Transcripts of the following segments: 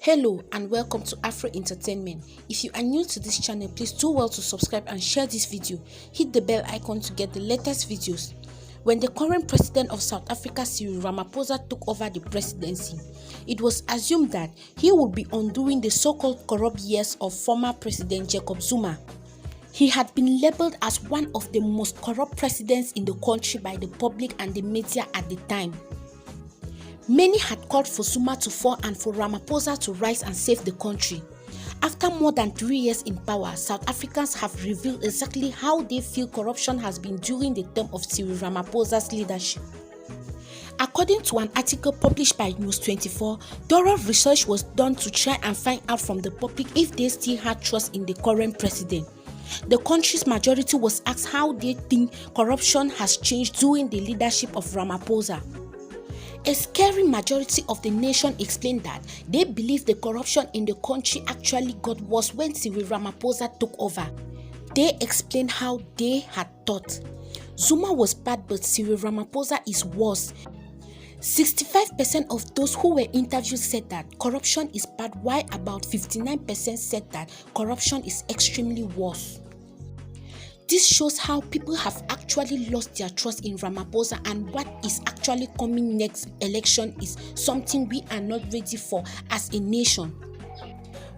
Hello and welcome to Afro Entertainment. If you are new to this channel, please do well to subscribe and share this video. Hit the bell icon to get the latest videos. When the current president of South Africa, Cyril Ramaphosa, took over the presidency, it was assumed that he would be undoing the so-called corrupt years of former President Jacob Zuma. He had been labeled as one of the most corrupt presidents in the country by the public and the media at the time. Many had called for Zuma to fall and for Ramaphosa to rise and save the country. After more than 3 years in power, South Africans have revealed exactly how they feel corruption has been during the term of Cyril Ramaphosa's leadership. According to an article published by News 24, thorough research was done to try and find out from the public if they still had trust in the current president. The country's majority was asked how they think corruption has changed during the leadership of Ramaphosa. A scary majority of the nation explained that they believe the corruption in the country actually got worse when Cyril Ramaphosa took over. They explained how they had thought Zuma was bad, but Cyril Ramaphosa is worse. 65% of those who were interviewed said that corruption is bad, while about 59% said that corruption is extremely worse. This shows how people have actually lost their trust in Ramaphosa, and what is actually coming next election is something we are not ready for as a nation.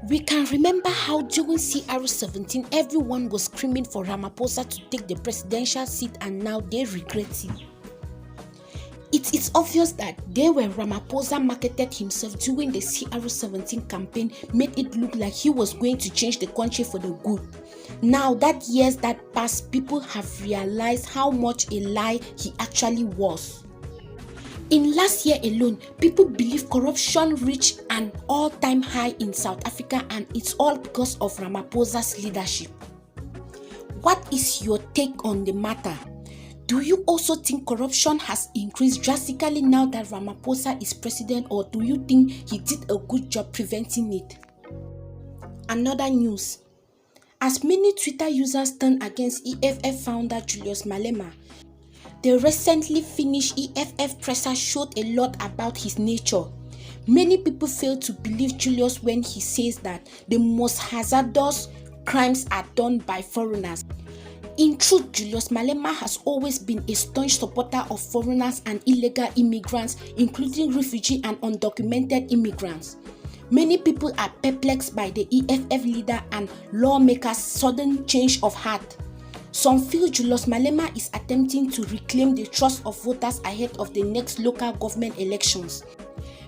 We can remember how during CR17 everyone was screaming for Ramaphosa to take the presidential seat, and now they regret it. It is obvious that the way Ramaphosa marketed himself during the CR17 campaign made it look like he was going to change the country for the good. Now that years that passed, people have realized how much a lie he actually was. In last year alone, people believe corruption reached an all-time high in South Africa, and it's all because of Ramaphosa's leadership. What is your take on the matter? Do you also think corruption has increased drastically now that Ramaphosa is president, or do you think he did a good job preventing it? Another news. As many Twitter users turned against EFF founder Julius Malema, the recently finished EFF presser showed a lot about his nature. Many people fail to believe Julius when he says that the most hazardous crimes are done by foreigners. In truth, Julius Malema has always been a staunch supporter of foreigners and illegal immigrants, including refugee and undocumented immigrants. Many people are perplexed by the EFF leader and lawmakers' sudden change of heart. Some feel Julius Malema is attempting to reclaim the trust of voters ahead of the next local government elections.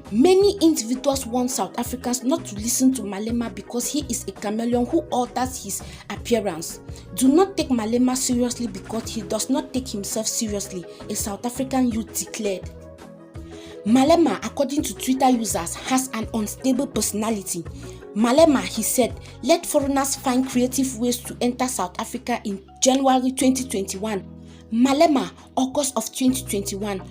Many individuals want South Africans not to listen to Malema because he is a chameleon who alters his appearance. Do not take Malema seriously because he does not take himself seriously, a South African youth declared. Malema, according to Twitter users, has an unstable personality. Malema, he said, let foreigners find creative ways to enter South Africa in January 2021. Malema, August of 2021.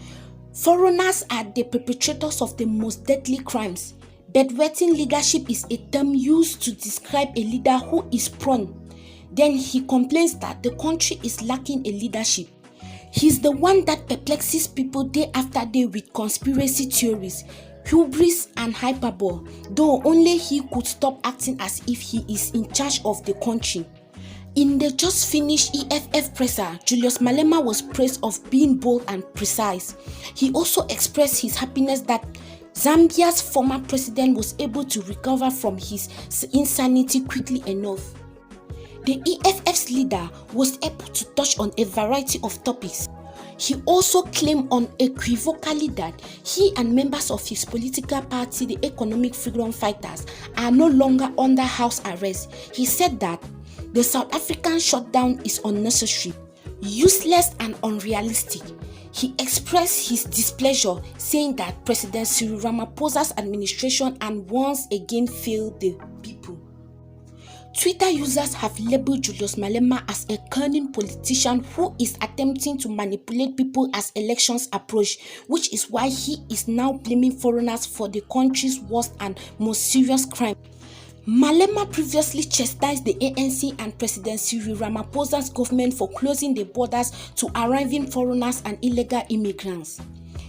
Foreigners are the perpetrators of the most deadly crimes. Bedwetting leadership is a term used to describe a leader who is prone. Then he complains that the country is lacking a leadership. He's the one that perplexes people day after day with conspiracy theories, hubris and hyperbole, though only he could stop acting as if he is in charge of the country. In the just finished EFF presser, Julius Malema was praised of being bold and precise. He also expressed his happiness that Zambia's former president was able to recover from his insanity quickly enough. The EFF's leader was able to touch on a variety of topics. He also claimed unequivocally that he and members of his political party, the Economic Freedom Fighters, are no longer under house arrest. He said that the South African shutdown is unnecessary, useless and unrealistic. He expressed his displeasure, saying that President Cyril Ramaphosa's administration and once again failed the people. Twitter users have labeled Julius Malema as a cunning politician who is attempting to manipulate people as elections approach, which is why he is now blaming foreigners for the country's worst and most serious crime. Malema previously chastised the ANC and President Cyril Ramaphosa's government for closing the borders to arriving foreigners and illegal immigrants.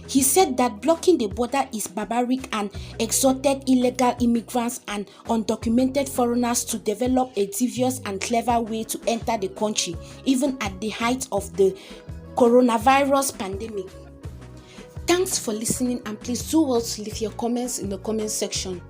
He said that blocking the border is barbaric and exhorted illegal immigrants and undocumented foreigners to develop a devious and clever way to enter the country, even at the height of the coronavirus pandemic. Thanks for listening, and please do well to leave your comments in the comment section.